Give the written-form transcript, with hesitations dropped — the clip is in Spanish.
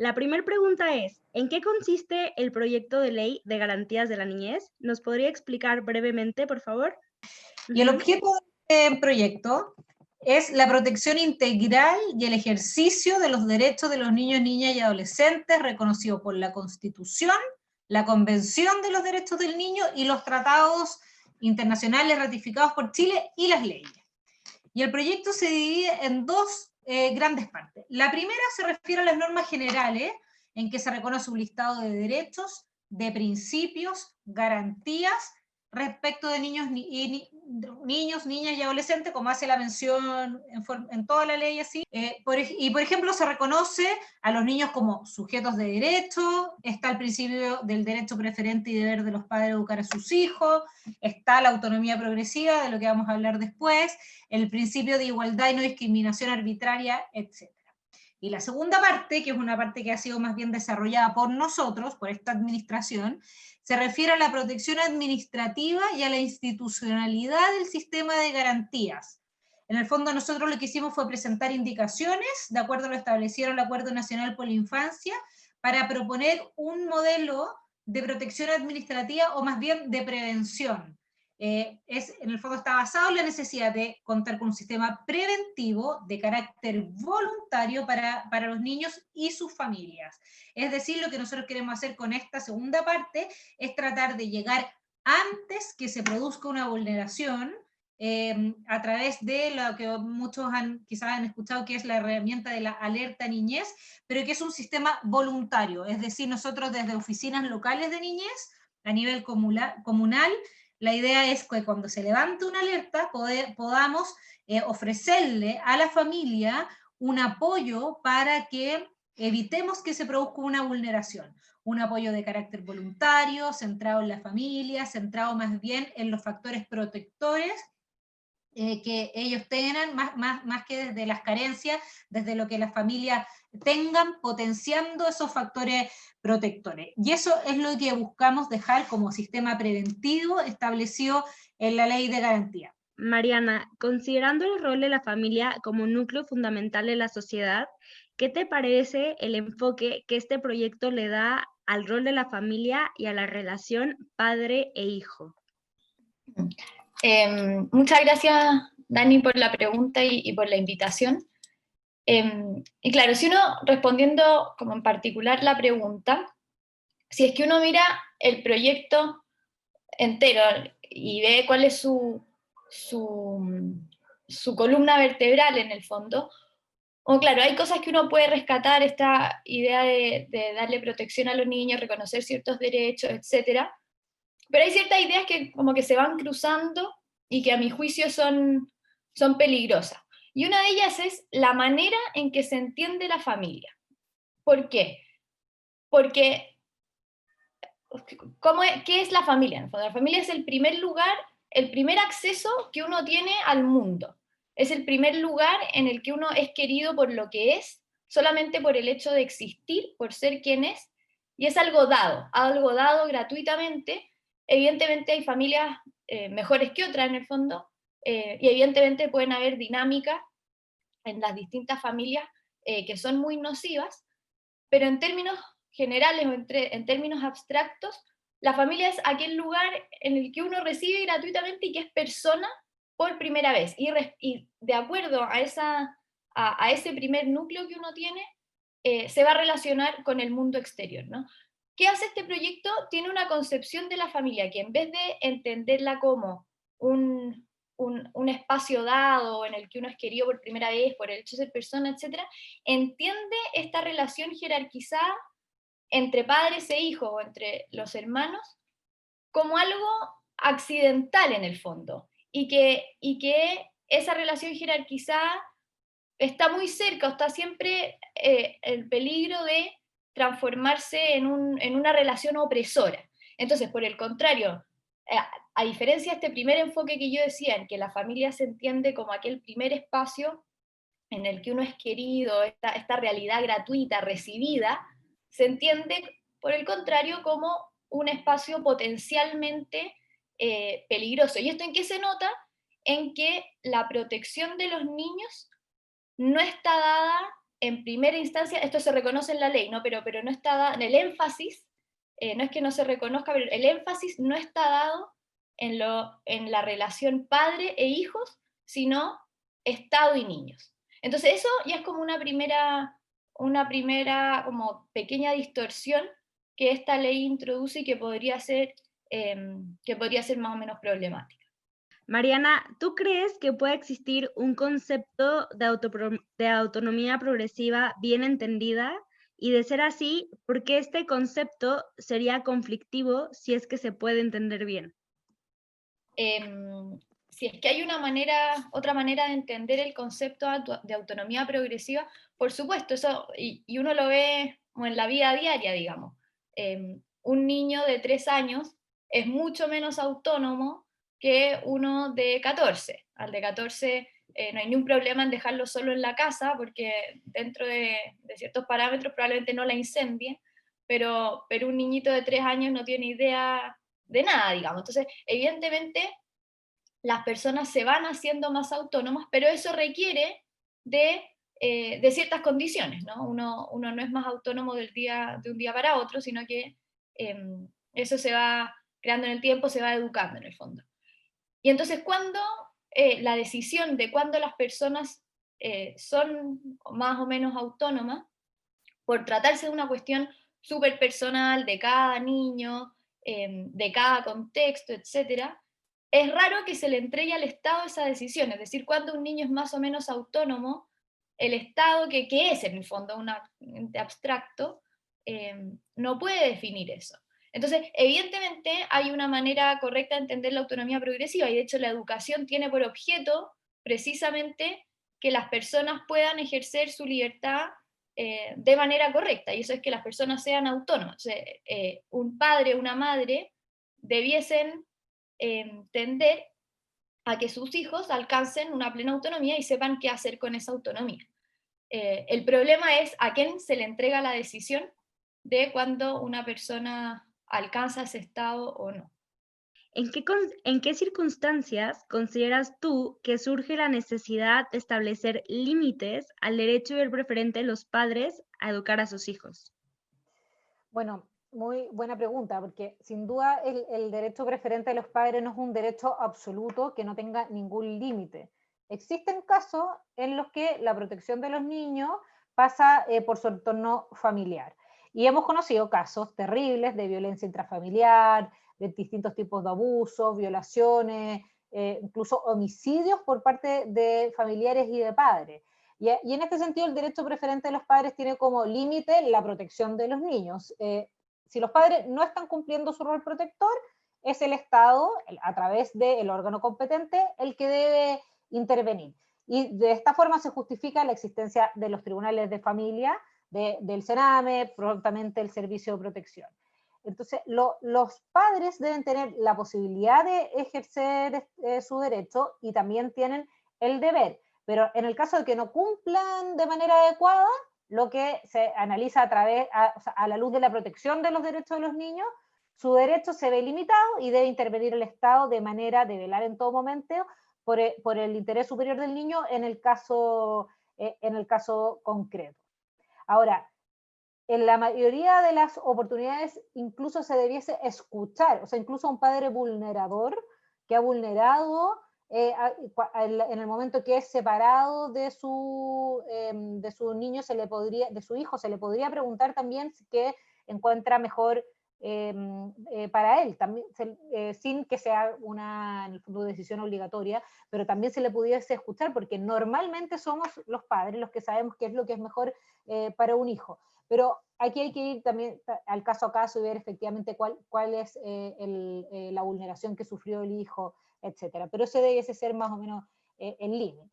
La primera pregunta es, ¿en qué consiste el proyecto de ley de garantías de la niñez? ¿Nos podría explicar brevemente, por favor? Y el Ujú. objeto del proyecto es la protección integral y el ejercicio de los derechos de los niños, niñas y adolescentes reconocidos por la Constitución, la Convención de los Derechos del Niño y los tratados internacionales ratificados por Chile y las leyes. Y el proyecto se divide en dos grandes partes. La primera se refiere a las normas generales, en que se reconoce un listado de derechos, de principios, garantías respecto de niños, niños, niñas y adolescentes, como hace la mención en toda la ley así. Por ejemplo, se reconoce a los niños como sujetos de derecho, está el principio del derecho preferente y deber de los padres de educar a sus hijos, está la autonomía progresiva, de lo que vamos a hablar después, el principio de igualdad y no discriminación arbitraria, etc. Y la segunda parte, que es una parte que ha sido más bien desarrollada por nosotros, por esta administración, se refiere a la protección administrativa y a la institucionalidad del sistema de garantías. En el fondo nosotros lo que hicimos fue presentar indicaciones, de acuerdo a lo establecido en el Acuerdo Nacional por la Infancia, para proponer un modelo de protección administrativa o más bien de prevención. En el fondo está basado en la necesidad de contar con un sistema preventivo de carácter voluntario para los niños y sus familias. Es decir, lo que nosotros queremos hacer con esta segunda parte es tratar de llegar antes que se produzca una vulneración a través de lo que muchos quizás han escuchado, que es la herramienta de la alerta niñez, pero que es un sistema voluntario. Es decir, nosotros desde oficinas locales de niñez, a nivel comunal, la idea es que cuando se levante una alerta podamos ofrecerle a la familia un apoyo para que evitemos que se produzca una vulneración. Un apoyo de carácter voluntario, centrado en la familia, centrado más bien en los factores protectores que ellos tengan, más que desde las carencias, desde lo que las familias tengan, potenciando esos factores protectores. Y eso es lo que buscamos dejar como sistema preventivo establecido en la ley de garantía. Mariana, considerando el rol de la familia como núcleo fundamental de la sociedad, ¿qué te parece el enfoque que este proyecto le da al rol de la familia y a la relación padre e hijo? Muchas gracias, Dani, por la pregunta y por la invitación. Y claro, si uno, respondiendo como en particular la pregunta, si es que uno mira el proyecto entero y ve cuál es su columna vertebral en el fondo, o claro, hay cosas que uno puede rescatar, esta idea de darle protección a los niños, reconocer ciertos derechos, etcétera, pero hay ciertas ideas que como que se van cruzando y que a mi juicio son peligrosas. Y una de ellas es la manera en que se entiende la familia. ¿Por qué? Porque, ¿qué es la familia? La familia es el primer lugar, el primer acceso que uno tiene al mundo. Es el primer lugar en el que uno es querido por lo que es, solamente por el hecho de existir, por ser quien es, y es algo dado gratuitamente. Evidentemente hay familias mejores que otras en el fondo, y evidentemente pueden haber dinámicas en las distintas familias que son muy nocivas, pero en términos generales o en términos abstractos, la familia es aquel lugar en el que uno recibe gratuitamente y que es persona por primera vez. Y de acuerdo a ese primer núcleo que uno tiene, se va a relacionar con el mundo exterior, ¿no? ¿Qué hace este proyecto? Tiene una concepción de la familia que en vez de entenderla como un espacio dado en el que uno es querido por primera vez, por el hecho de ser persona, etc., entiende esta relación jerarquizada entre padres e hijos o entre los hermanos como algo accidental en el fondo, y que esa relación jerarquizada está muy cerca, o está siempre el peligro de transformarse en una relación opresora. Entonces, por el contrario, a diferencia de este primer enfoque que yo decía, en que la familia se entiende como aquel primer espacio en el que uno es querido, esta realidad gratuita, recibida, se entiende, por el contrario, como un espacio potencialmente peligroso. ¿Y esto en qué se nota? En que la protección de los niños no está dada en primera instancia, esto se reconoce en la ley, ¿no? Pero no está dado, el énfasis, no es que no se reconozca, pero el énfasis no está dado en la relación padre e hijos, sino Estado y niños. Entonces eso ya es como una primera como pequeña distorsión que esta ley introduce y que podría ser más o menos problemática. Mariana, ¿tú crees que puede existir un concepto de autonomía progresiva bien entendida? Y de ser así, ¿por qué este concepto sería conflictivo si es que se puede entender bien? Si es que hay otra manera de entender el concepto de autonomía progresiva, por supuesto, eso, y uno lo ve como en la vida diaria, digamos. Un niño de 3 años es mucho menos autónomo que uno de 14. Al de 14 no hay ningún problema en dejarlo solo en la casa, porque dentro de ciertos parámetros probablemente no la incendie, pero un niñito de 3 años no tiene idea de nada, digamos. Entonces, evidentemente, las personas se van haciendo más autónomas, pero eso requiere de ciertas condiciones, ¿no? Uno no es más autónomo de un día para otro, sino que eso se va creando en el tiempo, se va educando en el fondo. Y entonces, cuando la decisión de cuándo las personas son más o menos autónomas, por tratarse de una cuestión súper personal de cada niño, de cada contexto, etc., es raro que se le entregue al Estado esa decisión. Es decir, cuando un niño es más o menos autónomo, el Estado, que es en el fondo un ente abstracto, no puede definir eso. Entonces, evidentemente hay una manera correcta de entender la autonomía progresiva, y de hecho la educación tiene por objeto precisamente que las personas puedan ejercer su libertad de manera correcta, y eso es que las personas sean autónomas. O sea, un padre o una madre debiesen tender a que sus hijos alcancen una plena autonomía y sepan qué hacer con esa autonomía. El problema es a quién se le entrega la decisión de cuando una persona alcanza ese estado o no. ¿En qué circunstancias consideras tú que surge la necesidad de establecer límites al derecho y el preferente de los padres a educar a sus hijos? Bueno, muy buena pregunta, porque sin duda el derecho preferente de los padres no es un derecho absoluto que no tenga ningún límite. Existen casos en los que la protección de los niños pasa por su entorno familiar. Y hemos conocido casos terribles de violencia intrafamiliar, de distintos tipos de abusos, violaciones, incluso homicidios por parte de familiares y de padres. Y en este sentido, el derecho preferente de los padres tiene como límite la protección de los niños. Si los padres no están cumpliendo su rol protector, es el Estado, a través del órgano competente, el que debe intervenir. Y de esta forma se justifica la existencia de los tribunales de familia, del CENAME, prontamente el Servicio de Protección. Entonces, los padres deben tener la posibilidad de ejercer su derecho y también tienen el deber. Pero en el caso de que no cumplan de manera adecuada, lo que se analiza a la luz de la protección de los derechos de los niños, su derecho se ve limitado y debe intervenir el Estado de manera de velar en todo momento por el interés superior del niño en el caso concreto. Ahora, en la mayoría de las oportunidades incluso se debiese escuchar, o sea, incluso a un padre vulnerador que ha vulnerado en el momento que es separado de su niño, de su hijo, se le podría preguntar también qué encuentra mejor para él, también, sin que sea en el fondo, decisión obligatoria, pero también se le pudiese escuchar, porque normalmente somos los padres los que sabemos qué es lo que es mejor para un hijo. Pero aquí hay que ir también al caso a caso y ver efectivamente cuál es la vulneración que sufrió el hijo, etcétera. Pero ese debe ser más o menos el límite.